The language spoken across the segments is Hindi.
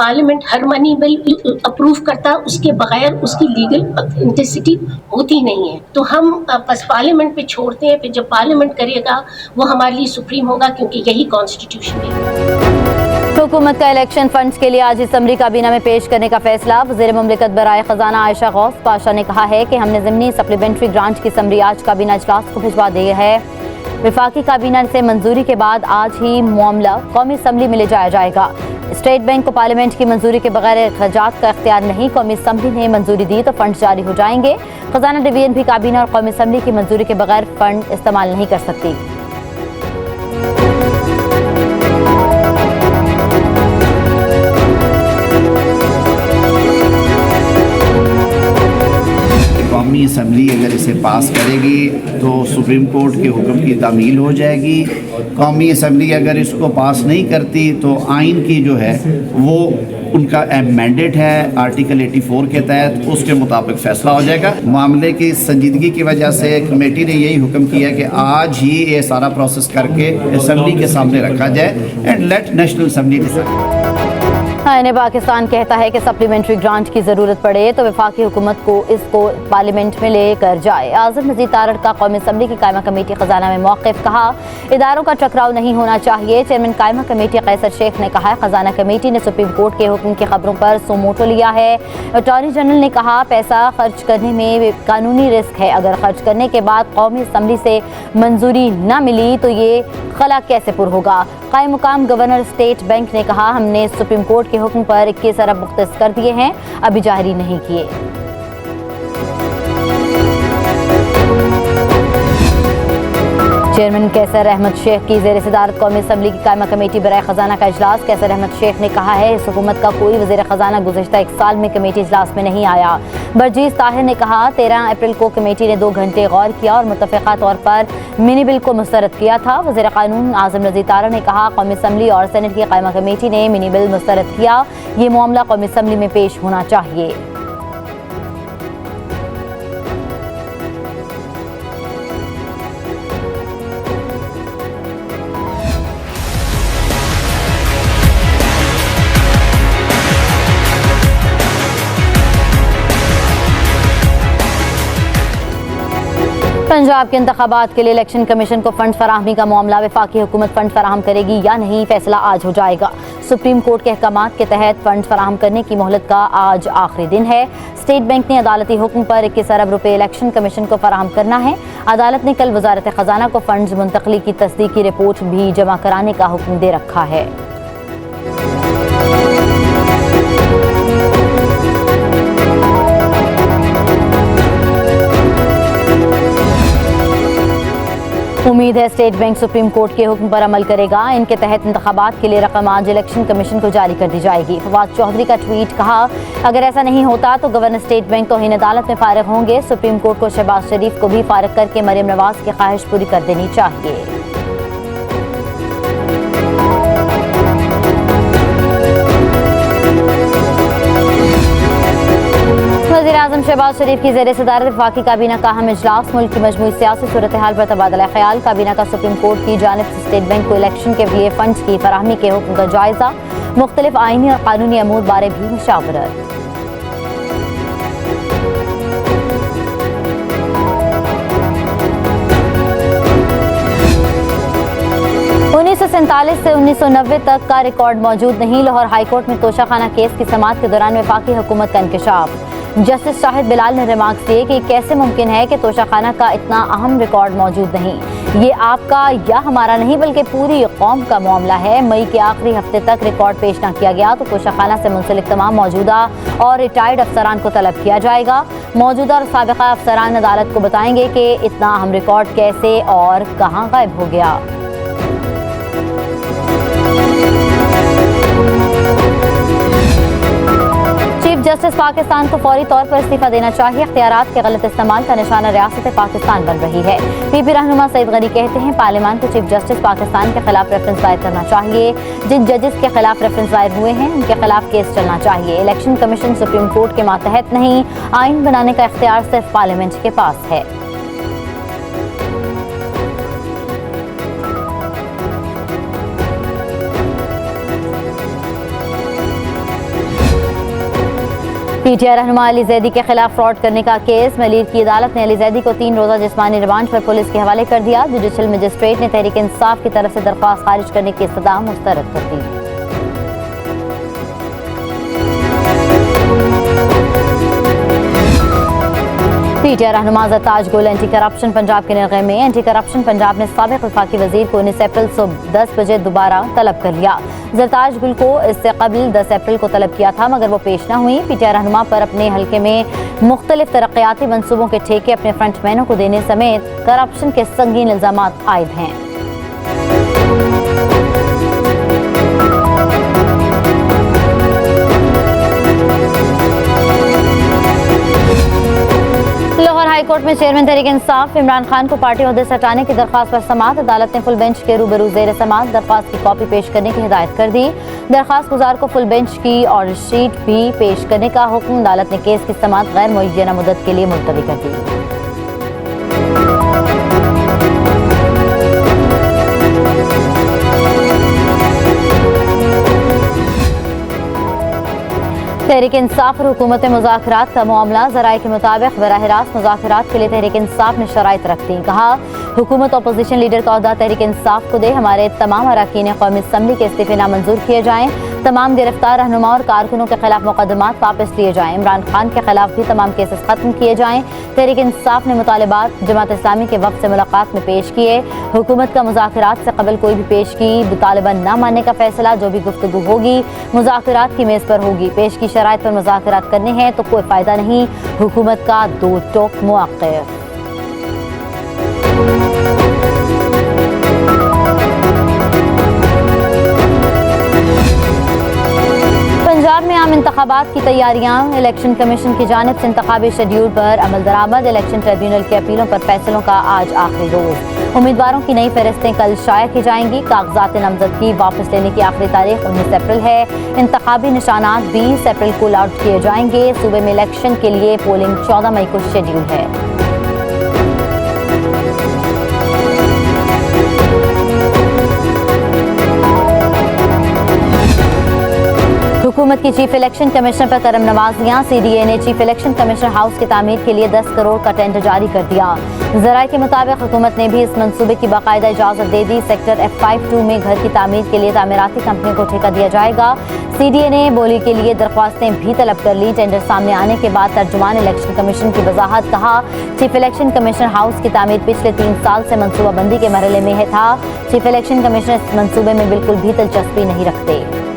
पार्लियामेंट हर मनी बिल अप्रूव करता, उसके बगैर उसकी लीगल ऑथेंटिसिटी होती नहीं है। तो हम बस पार्लियामेंट पे छोड़ते हैं, फिर जब पार्लियामेंट करेगा वो हमारे लिए सुप्रीम होगा, क्योंकि यही कॉन्स्टिट्यूशन है। हुकूमत का इलेक्शन फंड्स के लिए आज असम्बली काबीना में पेश करने का फैसला। वज़ीर मुमलिकत बराए खजाना आयशा गौस पाशा ने कहा है कि हमने ज़िमनी सप्लीमेंट्री ग्रांट की समरी आज काबीना इजलास को भिजवा दी है। वफाकी काबीना से मंजूरी के बाद आज ही मामला कौमी असम्बली में ले जाया जाएगा। स्टेट बैंक को पार्लियामेंट की मंजूरी के बगैर अखराजात का इख्तियार नहीं, कौमी असम्बली ने मंजूरी दी तो फंड जारी हो जाएंगे। खजाना डिवीजन भी काबीना और कौमी असम्बली की मंजूरी के बगैर फंड इस्तेमाल नहीं कर सकती। कौमी असम्बली अगर इसे पास करेगी तो सुप्रीम कोर्ट के हुक्म की तामील हो जाएगी। कौमी असम्बली अगर इसको पास नहीं करती तो आइन की जो है वो उनका मैंडेट है आर्टिकल 84 के तहत, उसके मुताबिक फैसला हो जाएगा। मामले की संजीदगी की वजह से कमेटी ने यही हुक्म किया कि आज ही ये सारा प्रोसेस करके असम्बली के सामने रखा जाए and let national assembly decide. आईन पाकिस्तान कहता है कि सप्लीमेंट्री ग्रांट की ज़रूरत पड़े तो वफाकी हुकूमत को इसको पार्लियामेंट में लेकर जाए। आज़म नज़ीर तारड़ का कौमी असम्बली की कायमा कमेटी खजाना में मौक़िफ़, कहा इदारों का टकराव नहीं होना चाहिए। चेयरमैन कायमा कमेटी कैसर शेख ने कहा खजाना कमेटी ने सुप्रीम कोर्ट के हुक्म की खबरों पर सुमोटो लिया है। अटॉर्नी जनरल ने कहा पैसा खर्च करने में कानूनी रिस्क है, अगर खर्च करने के बाद कौमी असम्बली से मंजूरी न मिली तो ये खला कैसे पुर होगा। कायम मुकाम गवर्नर स्टेट बैंक ने कहा हमने सुप्रीम कोर्ट के हुक्म पर 21 अरब मुख्तस कर दिए हैं, अभी जारी नहीं किए। चेयरमैन कैसर अहमद शेख की ज़ेर सदारत कौमी असम्बली की कायमा कमेटी बराए खजाना का इजलास। कैसर अहमद शेख ने कहा है इस हुकूमत का कोई वज़ीर खजाना गुज़श्ता 1 साल में कमेटी इजलास में नहीं आया। बरजीज़ ताहिर ने कहा 13 अप्रैल को कमेटी ने 2 घंटे गौर किया और मुत्तफ़िक़ा तौर पर मिनी बिल को मुस्तरद किया था। वज़ीर क़ानून आज़म नज़ीर तारड़ ने कहा कौमी असम्बली और सेनेट की कायमा कमेटी ने मिनी बिल मुस्तरद किया, ये मामला कौमी असम्बली में पेश होना चाहिए। पंजाब के इंतखाबात के लिए इलेक्शन कमीशन को फंड फराहमी का मामला, वफाकी हुकूमत फंड फराहम करेगी या नहीं, फैसला आज हो जाएगा। सुप्रीम कोर्ट के अहकामात के तहत फंड फराहम करने की मोहलत का आज आखिरी दिन है। स्टेट बैंक ने अदालती हुक्म पर 21 अरब रुपए इलेक्शन कमीशन को फराहम करना है। अदालत ने कल वजारत खजाना को फंड्स मुंतकली की तस्दीक की रिपोर्ट भी जमा कराने का हुक्म दे रखा है। उम्मीद है स्टेट बैंक सुप्रीम कोर्ट के हुक्म पर अमल करेगा। इनके तहत इंतखाबात के लिए रकम आज इलेक्शन कमीशन को जारी कर दी जाएगी। फवाद चौधरी का ट्वीट, कहा अगर ऐसा नहीं होता तो गवर्नर स्टेट बैंक तौहीन अदालत में फारिग होंगे। सुप्रीम कोर्ट को शहबाज शरीफ को भी फारिग करके मरियम नवाज की ख्वाहिश पूरी कर देनी चाहिए। वज़ीर-ए-आज़म शहबाज शरीफ की ज़ेर सदारत वफाकी काबीना का अहम इजलास। मुल्क की मजमूई सियासी सूरत हाल पर तबादला ख्याल। काबीना का सुप्रीम कोर्ट की जानिब से स्टेट बैंक को इलेक्शन के लिए फंड्स की फराहमी के हुक्म का जायजा। मुख्तलिफ आईनी और कानूनी अमूर बारे भी मुशावरत। 1947 से 1990 तक का रिकॉर्ड मौजूद नहीं। लाहौर हाईकोर्ट में तोशाखाना केस की समाअत के दौरान वफाकी हुकूमत का इंकशाफ। जस्टिस शाहिद बिलाल ने रिमार्क्स दिए कि कैसे मुमकिन है कि तोशाखाना का इतना अहम रिकॉर्ड मौजूद नहीं। ये आपका या हमारा नहीं बल्कि पूरी कौम का मामला है। मई के आखिरी हफ्ते तक रिकॉर्ड पेश न किया गया तो तोशाखाना से मुंसलिक तमाम मौजूदा और रिटायर्ड अफसरान को तलब किया जाएगा। मौजूदा और साबिका अफसरान अदालत को बताएंगे कि इतना अहम रिकॉर्ड कैसे और कहाँ गायब हो गया। चीफ जस्टिस पाकिस्तान को फौरी तौर पर इस्तीफा देना चाहिए। इख्तियारात के गलत इस्तेमाल का निशाना रियासत पाकिस्तान बन रही है। पीपी रहनुमा सईद गनी कहते हैं पार्लियामान को चीफ जस्टिस पाकिस्तान के खिलाफ रेफरेंस दायर करना चाहिए। जिन जजेस के खिलाफ रेफरेंस दायर हुए हैं उनके खिलाफ केस चलना चाहिए। इलेक्शन कमीशन सुप्रीम कोर्ट के मातहत नहीं, आइन बनाने का इख्तियार सिर्फ पार्लियामेंट के पास है। पीटीआई रहनुमा अली जैदी के खिलाफ फ्रॉड करने का केस। मलीर की अदालत ने अली जैदी को 3 रोजा जिस्मानी रिमांड पर पुलिस के हवाले कर दिया। जुडिशल मजिस्ट्रेट ने तहरीक इंसाफ की तरफ से दरख्वास्त खारिज करने की इस्तदा मुस्तरद कर दी। पीटीआई रहनुमा ज़रताज गुल एंटी करप्शन पंजाब के निर्गए में। एंटी करप्शन पंजाब ने साबिक वफाकी वजीर को 19 अप्रैल सुबह 10 बजे दोबारा तलब कर लिया। ज़रताज गुल को इससे कबल 10 अप्रैल को तलब किया था, मगर वो पेश न हुई। पीटीआई रहनुमा पर अपने हल्के में मुख्तलिफ तरक्याती मंसूबों के ठेके अपने फ्रंटमैनों को देने समेत करप्शन के संगीन इल्जामात आयद हैं। लाहौर हाई कोर्ट में चेयरमैन तहरीक इंसाफ इमरान खान को पार्टी ओहदे से हटाने की दरख्वास्त पर समाअत। अदालत ने फुल बेंच के रूबरू ज़ेर समाअत दरख्वास्त की कॉपी पेश करने की हिदायत कर दी। दरख्वास्त गुजार को फुल बेंच की ऑर्डर शीट भी पेश करने का हुक्म। अदालत ने केस की समाअत गैर मुअय्यना मुद्दत के लिए मुलतवी कर दी। तहरीक इंसाफ और हुकूमत में मुज़ाकरात का मामला। ज़राए के मुताबिक बराह रास्त मुज़ाकरात के लिए तहरीक इंसाफ ने शराइत रख दी। कहा, हुकूमत अपोजिशन लीडर का ओहदा तहरीक इंसाफ को दे। हमारे तमाम अरकान कौमी असम्बली के इस्तीफे नामंजूर किए जाएँ। तमाम गिरफ्तार रहनुमा और कारकुनों के खिलाफ मुकदमात वापस लिए जाएँ। इमरान खान के खिलाफ भी तमाम केसेस खत्म किए जाएँ। तहरीक इंसाफ ने मुतालबात जमात इस्लामी के वफ़द से मुलाकात में पेश किए। हुकूमत का मुज़ाकरात से कबल कोई भी पेश की मुतालबा न मानने का फैसला जो भी गुफ्तगू होगी मुज़ाकरात की मेज़ पर होगी। पेश की शराइत पर मुज़ाकरात करने हैं तो कोई फ़ायदा नहीं। हुकूमत का दो टोक मौक़िफ़। पंजाब में आम इंतखाबात की तैयारियां। इलेक्शन कमीशन की जानिब से इंतखाबी शेड्यूल पर अमल दरामद। इलेक्शन ट्रिब्यूनल की अपीलों पर फैसलों का आज आखिरी रोज। उम्मीदवारों की नई फहरिस्तें कल शाया की जाएंगी। कागजात नामजदगी वापस लेने की आखिरी तारीख 19 अप्रैल है। इंतखाबी निशानात 20 अप्रैल को अलॉट किए जाएंगे। सूबे में इलेक्शन के लिए पोलिंग 14 मई को शेड्यूल है। हुकूमत की चीफ इलेक्शन कमिश्नर पर करम नवाजियां। CDA ने चीफ इलेक्शन कमिश्नर हाउस की तामीर के लिए 10 करोड़ का टेंडर जारी कर दिया। ज़राए के मुताबिक हुकूमत ने भी इस मंसूबे की बाकायदा इजाज़त दे दी। सेक्टर F52 में घर की तामीर के लिए तामीराती कंपनी को ठेका दिया जाएगा। CDA ने बोली के लिए दरख्वास्तें भी तलब कर ली। टेंडर सामने आने के बाद तर्जुमान इलेक्शन कमीशन की वजाहत। कहा, चीफ इलेक्शन कमिश्नर हाउस की तामीर पिछले 3 साल से मनसूबाबंदी के मरहले में था। चीफ इलेक्शन कमिश्नर इस मंसूबे में बिल्कुल भी दिलचस्पी नहीं रखते।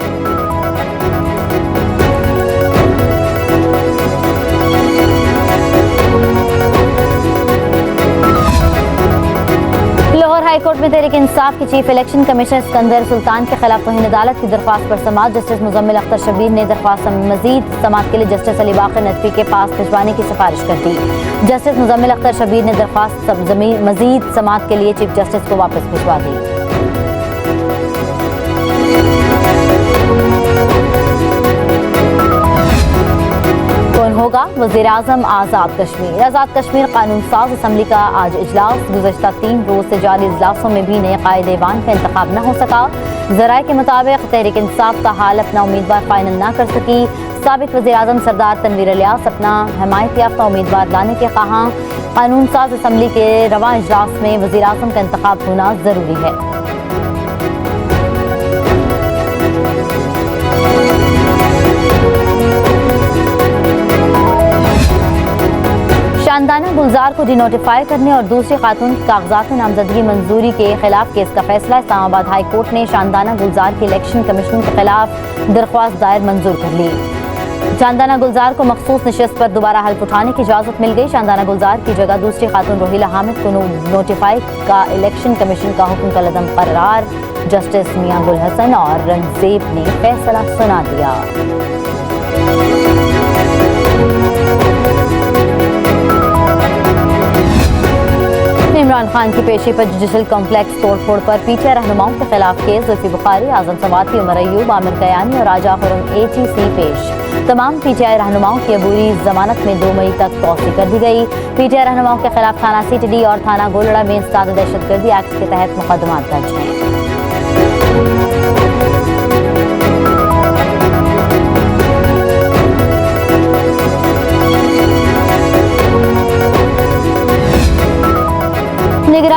हाईकोर्ट में तहरीक इंसाफ की chief election commissioner Sikandar Sultan के खिलाफ तौहीन अदालत की दरख्वास्त पर समाअत। जस्टिस मुजम्मिल अख्तर शबीर ने दरख्वास्त मजीद समाअत के लिए जस्टिस अली बाकर नदवी के पास भिजवाने की सिफारिश कर दी। जस्टिस मुजम्मिल अख्तर शबीर ने दरख्वास्त मजीद समाअत के लिए चीफ जस्टिस को वापस भिजवा दी। कौन होगा वज़ीर आज़म आज़ाद कश्मीर। आज़ाद कश्मीर कानून साज असम्बली का आज इजलास। गुज़श्ता 3 रोज से जारी इजलासों में भी नए कायदे ऐवान का इंतखाब न हो सका। ज़राए के मुताबिक तहरीक इंसाफ का हाल अपना उम्मीदवार फाइनल न कर सकी। साबिक वज़ीर आज़म सरदार तनवीर इलियास अपना हमायत याफ्ता उम्मीदवार लाने के ख़्वाहां। कानून साज असम्बली के रवां इजलास में वज़ीर आज़म का इंतखाब होना ज़रूरी है। शानदाना गुलजार को डिनोटिफाई करने और दूसरी खातून की कागजात नामजदगी मंजूरी के खिलाफ केस का फैसला। इस्लामाबाद हाई कोर्ट ने शानदाना गुलजार के इलेक्शन कमीशन के खिलाफ दरख्वास्त दायर मंजूर कर ली। शानदाना गुलजार को मखसूस नशिस्त पर दोबारा हल्फ उठाने की इजाज़त मिल गई। शानदाना गुलजार की जगह दूसरी खातून रोहिला हामिद को नोटिफाई का इलेक्शन कमीशन का हुक्म कलअदम करार। जस्टिस मियां गुल हसन और रंगजेब ने फैसला सुना दिया। इमरान खान की पेशी पर जुडिशल कॉम्प्लेक्स तोड़फोड़ पर पीटीआई रहनुमाओं के खिलाफ केस। जुल्फी बुखारी, आजम सवाती, उमर अयूब, आमिर कयानी और राजा खुरम ATC पेश। तमाम पीटीआई रहनुमाओं की अबूरी जमानत में 2 मई तक तौसी कर दी गई। पीटीआई रहनुमाओं के खिलाफ थाना CTD और थाना गोलड़ा में इंसदाद दहशतगर्दी एक्ट के तहत मुकदमात दर्ज हैं।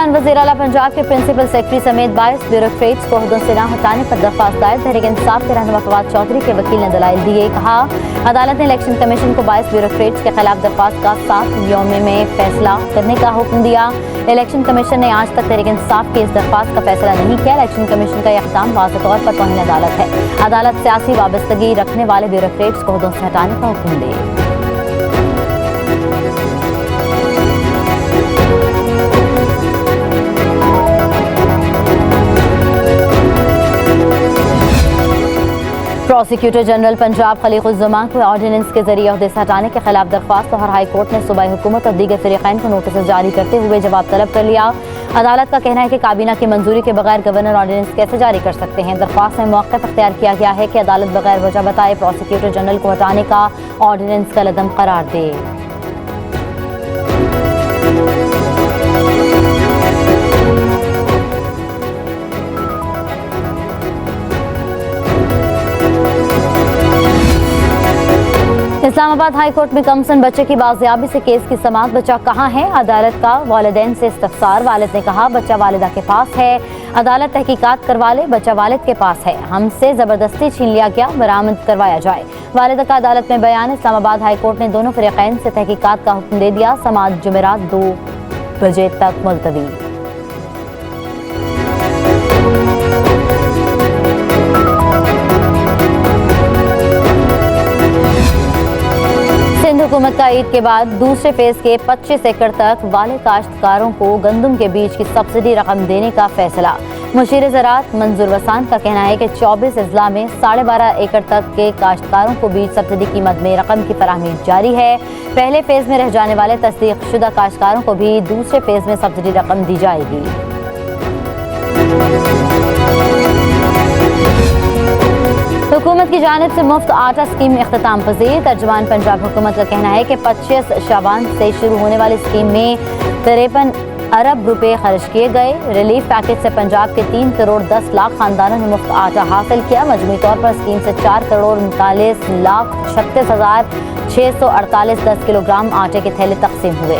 दरमियान वज़ीर आला पंजाब के प्रिंसिपल सेक्रेटरी समेत 22 ब्यूरोक्रेट्स को ओहदों से न हटाने पर दरख्वास्त दायर। तहरीक इंसाफ के रहनुमा फवाद चौधरी के वकील ने दलाइल दिए। कहा, अदालत ने इलेक्शन कमीशन को 22 ब्यूरोक्रेट्स के खिलाफ दरख्वास्त का 7 यौमे में फैसला करने का हुक्म दिया। इलेक्शन कमीशन ने आज तक तहरीक इंसाफ की इस दरख्वास्त का फैसला नहीं किया। इलेक्शन कमीशन का यह इक़दाम वाज़ेह तौर पर तौहीन अदालत है। अदालत सियासी वाबस्तगी रखने वाले ब्यूरोक्रेट्स को ओहदों से हटाने का हुक्म दे। प्रोसिक्यूटर जनरल पंजाब खलीकुज़्ज़मा को ऑर्डिनेंस के जरिए ओहदे से हटाने के खिलाफ दरख्वास्त और हाई कोर्ट ने सूबाई हुकूमत और दीगर फ़रीक़ैन को नोटिस जारी करते हुए जवाब तलब कर लिया। अदालत का कहना है कि काबीना की मंजूरी के बगैर गवर्नर ऑर्डिनेंस कैसे जारी कर सकते हैं। दरख्वास्त में मौक़िफ़ अख्तियार किया गया है कि अदालत बगैर वजह बताए प्रोसिक्यूटर जनरल को हटाने का ऑर्डिनेंस का लदम करार दे। इस्लामाबाद हाई कोर्ट में कमसन बच्चे की बाजियाबी से केस की समाअत। बच्चा कहाँ है? अदालत का वालिदैन से इस्तफसार। वालिद ने कहा, बच्चा वालिदा के पास है। अदालत तहकीकात करवा ले, बच्चा वालिद के पास है। हमसे जबरदस्ती छीन लिया गया, बरामद करवाया जाए। वालिदा का अदालत में बयान। इस्लामाबाद हाई कोर्ट ने दोनों फ़रीक़ैन से तहकीकात का हुक्म दे दिया। समाअत जुमेरात 2 बजे तक मुलतवी। सिंध हुकूमत का ईद के बाद दूसरे फेज के 25 एकड़ तक वाले काश्तकारों को गंदम के बीज की सब्सिडी रकम देने का फैसला। मुशीर ज़राअत मंजूर वसान का कहना है कि 24 अजला में 12.5 एकड़ तक के काश्तकारों को बीज सब्सिडी कीमत में रकम की फराहमी जारी है। पहले फेज में रह जाने वाले तस्दीक शुदा काश्तकारों को भी दूसरे फेज में सब्सिडी रकम दी जाएगी। हुकूमत की जानिब से मुफ्त आटा स्कीम इख्तिताम पजीर। तर्जुमान पंजाब हुकूमत का कहना है कि 25 शाबान से शुरू होने वाली स्कीम में 53 अरब रुपए खर्च किए गए। रिलीफ पैकेज से पंजाब के 3 करोड़ 10 लाख खानदानों ने मुफ्त आटा हासिल किया। मजमूई तौर पर स्कीम से 4 करोड़ 39 लाख 36,648 10 किलोग्राम आटे के थैले तकसीम हुए।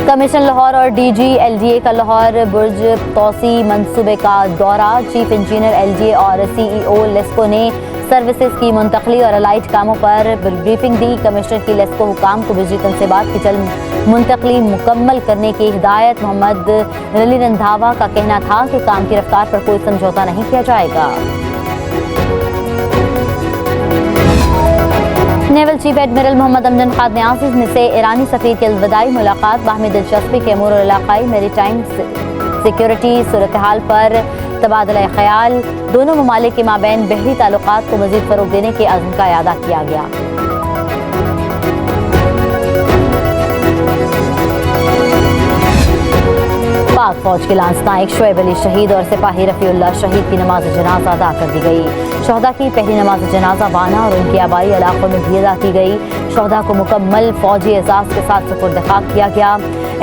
कमीशन लाहौर और DG LGA का लाहौर बुर्ज तोसी मंसूबे का दौरा। चीफ इंजीनियर LGA और CEO लेस्को ने सर्विसेज की मुंतकली और अलाइड कामों पर ब्रीफिंग दी। कमिश्नर की लेस्को हुकाम को बिजली तनसीबात की जल्द मुंतकली मुकम्मल करने की हिदायत। मोहम्मद रली रंधावा का कहना था कि काम की रफ्तार पर कोई समझौता नहीं किया जाएगा। Naval chief admiral Mohammad Amjad Khan Niazi से ईरानी सफ़ीर की अलविदाई मुलाकात। बाहमी दिलचस्पी के अमूर और इलाक़ाई मेरीटाइम सिक्योरिटी सूरत हाल पर तबादला ख्याल। दोनों ममालिक के माबैन बहरी ताल्लुकात को मज़ीद फ़रोग़ देने के अज़्म का इआदा किया गया। पाक फौज के लांस नायक शोएब अली शहीद और सिपाही रफ़ीउल्लाह शहीद की नमाज जनाजा अदा कर दी गई। शहदा की पहली नमाज जनाजा वाना और उनके आबाई इलाकों में भी अदा की गई। शहदा को मुकम्मल फौजी एजाज़ के साथ सुपुर्द खाक किया गया।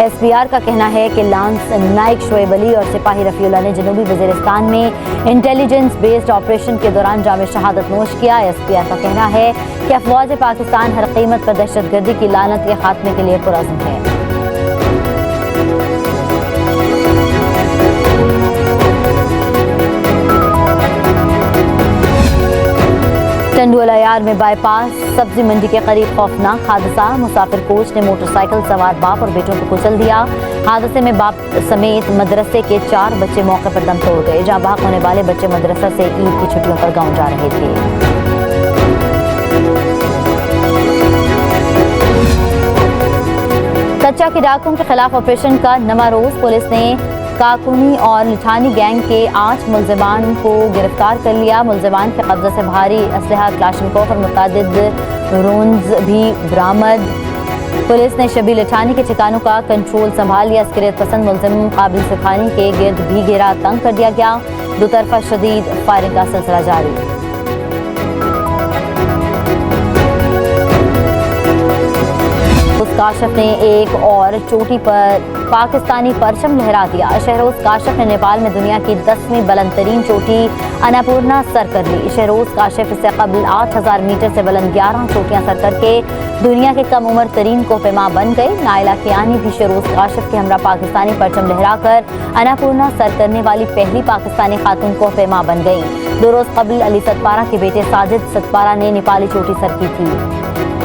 SPR का कहना है कि लांस नायक शोएब अली और सिपाही रफ़ीउल्लाह ने जनूबी वज़ीरिस्तान में इंटेलिजेंस बेस्ड ऑपरेशन के दौरान जाम शहादत नोश किया। SPR का कहना है कि अफ़वाज पाकिस्तान हर कीमत पर दहशतगर्दी की लानत के खात्मे के लिए पुरअज़्म है। टंडुअलायार में बाईपास सब्जी मंडी के करीब खौफनाक हादसा। मुसाफिर कोच ने मोटरसाइकिल सवार बाप और बेटों को कुचल दिया। हादसे में बाप समेत मदरसे के 4 बच्चे मौके पर दम तोड़ गए। जहां भाग होने वाले बच्चे मदरसा से ईद की छुट्टियों पर गांव जा रहे थे। कच्चा की डाकुओं के खिलाफ ऑपरेशन का नवा रोज। पुलिस ने काकुनी और लिठानी गैंग के 8 मुलजिमान को गिरफ्तार कर लिया। मुलजिमान के कब्जे से भारी असलहा क्लाशनकोफ और मुतअद्दिद रोन्स भी बरामद। पुलिस ने शबीर लिठानी के ठिकानों का कंट्रोल संभाल लिया। अस्करियत पसंद मुलजिम काबिल सुखानी के गिर्द भी घेरा तंग कर दिया गया। दो तरफा शदीद फायरिंग का सिलसिला जारी। काशिफ ने एक और चोटी पर पाकिस्तानी परचम लहरा दिया। शहरोज काशिफ ने नेपाल में दुनिया की 10वीं बुलंद तरीन चोटी अन्नपूर्णा सर कर ली। शहरोज काशिफ इससे कबल 8000 मीटर से बुलंद 11 चोटियां सर करके दुनिया के कम उम्र तरीन कोह-ए-मा बन गए। नाइला कियानी भी शरोज काशिफ के हमरा पाकिस्तानी परचम लहराकर अन्नपूर्णा सर करने वाली पहली पाकिस्तानी खातून कोह-ए-मा बन गई। 2 रोज कबल अली सतपारा के बेटे साजिद सतपारा ने नेपाली चोटी सर की थी।